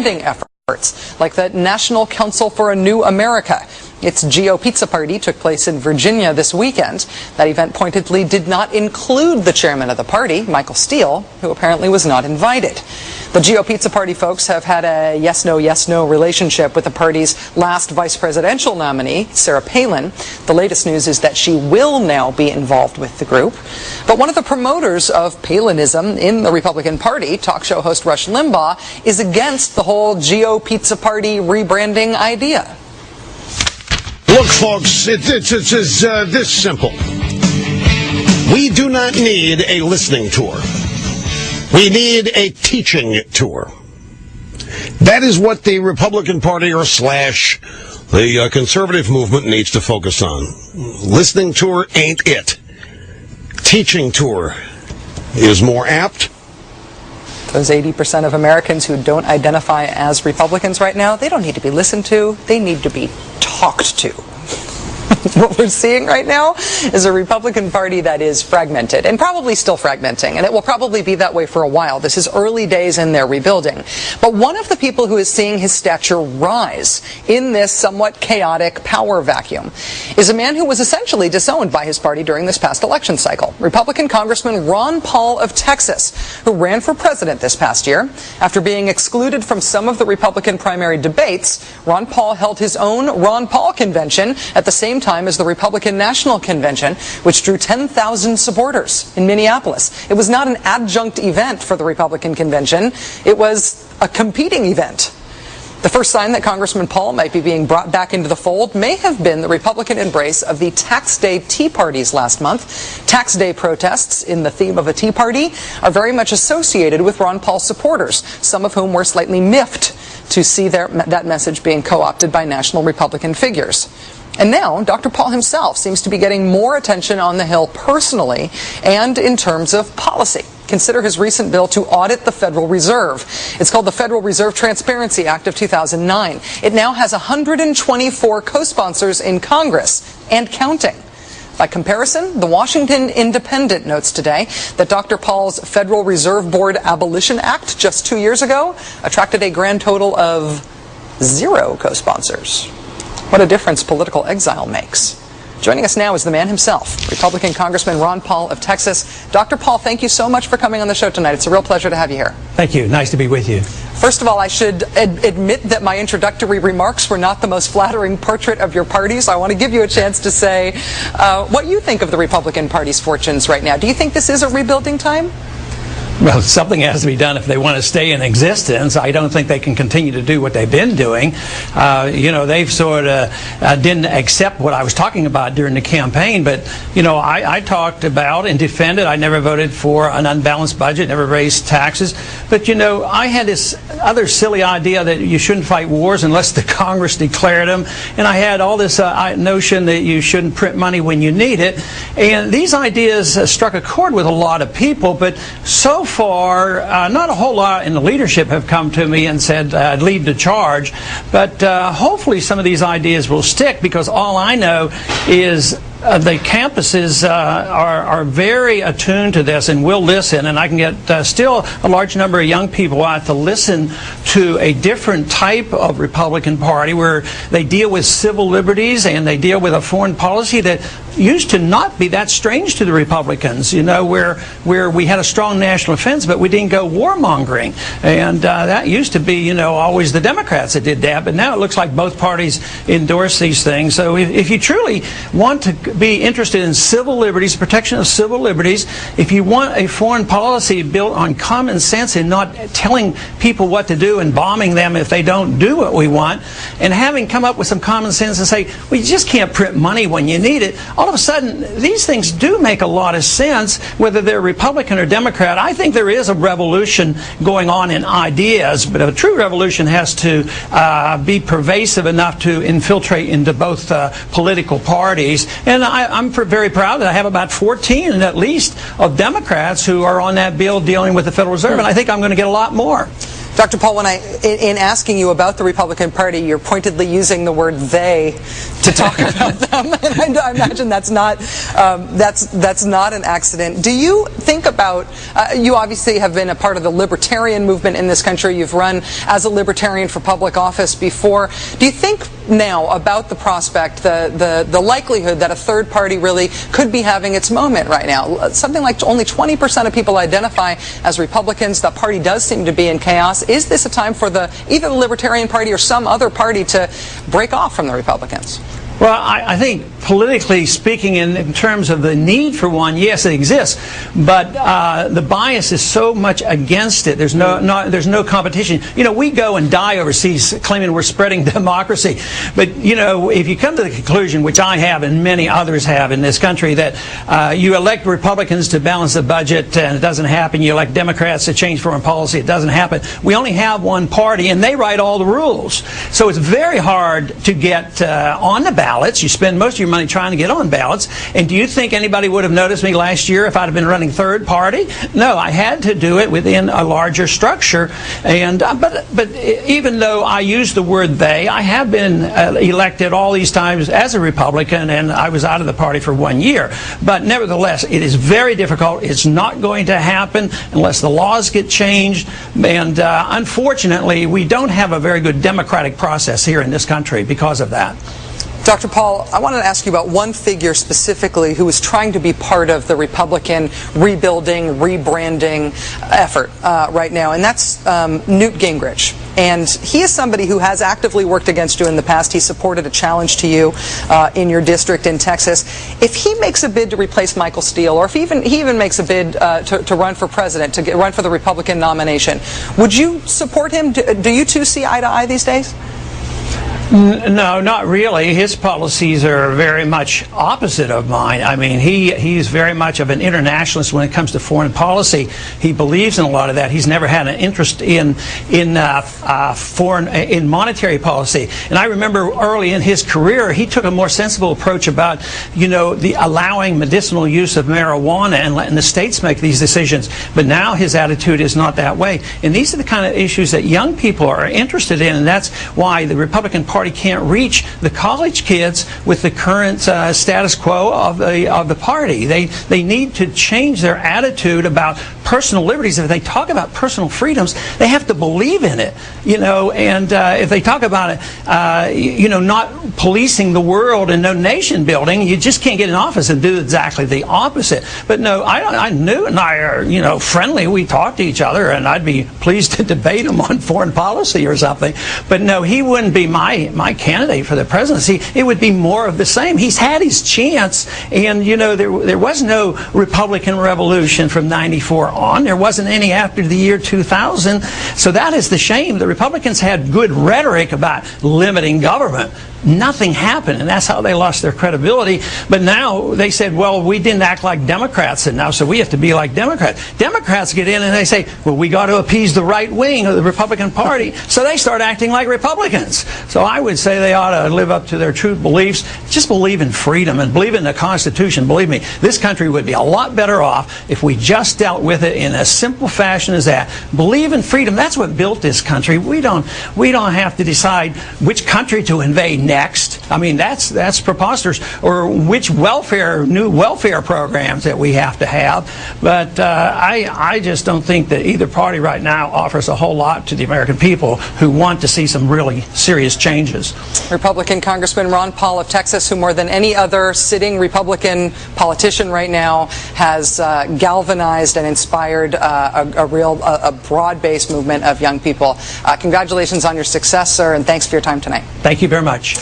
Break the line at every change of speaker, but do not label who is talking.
branding efforts, like the National Council for a New America. Its Geo Pizza Party took place in Virginia this weekend. That event pointedly did not include the chairman of the party, Michael Steele, who apparently was not invited. The Geo Pizza Party folks have had a yes-no relationship with the party's last vice presidential nominee, Sarah Palin. The latest news is that she will now be involved with the group. But one of the promoters of Palinism in the Republican Party, talk show host Rush Limbaugh, is against the whole Geo Pizza Party rebranding idea.
Look, folks, it's this simple. We do not need a listening tour. We need a teaching tour. That is what the Republican Party or slash the conservative movement needs to focus on. Listening tour ain't it. Teaching tour is more apt.
Those 80% of Americans who don't identify as Republicans right now, they don't need to be listened to. They need to be talked to. What we're seeing right now is a Republican Party that is fragmented and probably still fragmenting, and it will probably be that way for a while. This is early days in their rebuilding. But one of the people who is seeing his stature rise in this somewhat chaotic power vacuum is a man who was essentially disowned by his party during this past election cycle. Republican Congressman Ron Paul of Texas, who ran for president this past year. After being excluded from some of the Republican primary debates, Ron Paul held his own Ron Paul convention at the same time as the Republican National Convention, which drew 10,000 supporters in Minneapolis. It was not an adjunct event for the Republican Convention. It was a competing event. The first sign that Congressman Paul might be being brought back into the fold may have been the Republican embrace of the Tax Day Tea Parties last month. Tax Day protests in the theme of a Tea Party are very much associated with Ron Paul supporters, some of whom were slightly miffed to see that message being co-opted by national Republican figures. And now, Dr. Paul himself seems to be getting more attention on the Hill personally and in terms of policy. Consider his recent bill to audit the Federal Reserve. It's called the Federal Reserve Transparency Act of 2009. It now has 124 co-sponsors in Congress and counting. By comparison, the Washington Independent notes today that Dr. Paul's Federal Reserve Board Abolition Act just 2 years ago attracted a grand total of 0 co-sponsors. What a difference political exile makes. Joining us now is the man himself, Republican Congressman Ron Paul of Texas. Dr. Paul, thank you so much for coming on the show tonight. It's a real pleasure to have you here.
Thank you. Nice to be with you.
First of all, I should admit that my introductory remarks were not the most flattering portrait of your party, so I want to give you a chance to say what you think of the Republican Party's fortunes right now. Do you think this is a rebuilding time?
Well, something has to be done if they want to stay in existence. I don't think they can continue to do what they've been doing. They've sort of didn't accept what I was talking about during the campaign. But, I talked about and defended. I never voted for an unbalanced budget, never raised taxes. But, I had this other silly idea that you shouldn't fight wars unless the Congress declared them. And I had all this notion that you shouldn't print money when you need it. And these ideas struck a chord with a lot of people. But so far, not a whole lot in the leadership have come to me and said, lead the charge. But hopefully some of these ideas will stick, because all I know is the campuses are very attuned to this and will listen, and I can get still a large number of young people out to listen to a different type of Republican Party where they deal with civil liberties and they deal with a foreign policy that used to not be that strange to the Republicans, where we had a strong national defense, but we didn't go warmongering. And that used to be, always the Democrats that did that, but now it looks like both parties endorse these things. So if you truly want to be interested in civil liberties, protection of civil liberties, if you want a foreign policy built on common sense and not telling people what to do and bombing them if they don't do what we want, and having come up with some common sense and say, well, you just can't print money when you need it, all of a sudden, these things do make a lot of sense, whether they're Republican or Democrat. I think there is a revolution going on in ideas, but a true revolution has to be pervasive enough to infiltrate into both political parties. And I'm very proud that I have about 14 at least of Democrats who are on that bill dealing with the Federal Reserve, and I think I'm going to get a lot more.
Dr. Paul, in asking you about the Republican Party, you're pointedly using the word "they" to talk about them, and I imagine that's not an accident. Do you think about? You obviously have been a part of the libertarian movement in this country. You've run as a libertarian for public office before. Do you think now about the prospect, the likelihood that a third party really could be having its moment right now? Something like only 20% of people identify as Republicans. The party does seem to be in chaos. Is this a time for either the Libertarian Party or some other party to break off from the Republicans?
Well, I think politically speaking, in terms of the need for one, yes, it exists, but the bias is so much against it. There's no competition. You know, we go and die overseas claiming we're spreading democracy, but you know, if you come to the conclusion, which I have and many others have in this country, that you elect Republicans to balance the budget and it doesn't happen, you elect Democrats to change foreign policy, it doesn't happen. We only have one party and they write all the rules, so it's very hard to get on the ballot. You spend most of your money trying to get on ballots. And do you think anybody would have noticed me last year if I'd have been running third party? No, I had to do it within a larger structure. And but even though I use the word they, I have been elected all these times as a Republican, and I was out of the party for 1 year. But nevertheless, it is very difficult. It's not going to happen unless the laws get changed. And unfortunately, we don't have a very good democratic process here in this country because of that.
Dr. Paul, I wanted to ask you about one figure specifically who is trying to be part of the Republican rebuilding, rebranding effort right now, and that's Newt Gingrich. And he is somebody who has actively worked against you in the past. He supported a challenge to you in your district in Texas. If he makes a bid to replace Michael Steele, or if he even makes a bid to run for president, to run for the Republican nomination, would you support him? Do you two see eye to eye these days?
No, not really. His policies are very much opposite of mine. I mean, he's very much of an internationalist when it comes to foreign policy. He believes in a lot of that. He's never had an interest in monetary policy. And I remember early in his career, he took a more sensible approach about, you know, the allowing medicinal use of marijuana and letting the states make these decisions. But now his attitude is not that way. And these are the kind of issues that young people are interested in, and that's why the Republican Party can't reach the college kids with the current status quo of the party. They need to change their attitude about personal liberties. If they talk about personal freedoms, they have to believe in it, you know. And if they talk about it, you know, not policing the world and no nation building, you just can't get in office and do exactly the opposite. But no, Newt and I are, you know, friendly. We talk to each other, and I'd be pleased to debate him on foreign policy or something. But no, he wouldn't be my candidate for the presidency. It would be more of the same. He's had his chance, and you know, there was no Republican revolution from '94 on. There wasn't any after the year 2000. So that is the shame. The Republicans had good rhetoric about limiting government. Nothing happened, and that's how they lost their credibility. But now they said, well, we didn't act like Democrats, and now so we have to be like Democrats. Democrats get in and they say, well, we got to appease the right wing of the Republican Party, so they start acting like Republicans. So I would say they ought to live up to their true beliefs. Just believe in freedom and believe in the Constitution. Believe me, this country would be a lot better off if we just dealt with it in a simple fashion as that. Believe in freedom. That's what built this country. We don't have to decide which country to invade next. I mean, that's preposterous. Or which new welfare programs that we have to have. But I just don't think that either party right now offers a whole lot to the American people who want to see some really serious changes.
Republican Congressman Ron Paul of Texas, who more than any other sitting Republican politician right now has galvanized and inspired a broad-based movement of young people. Congratulations on your success, sir, and thanks for your time tonight.
Thank you very much.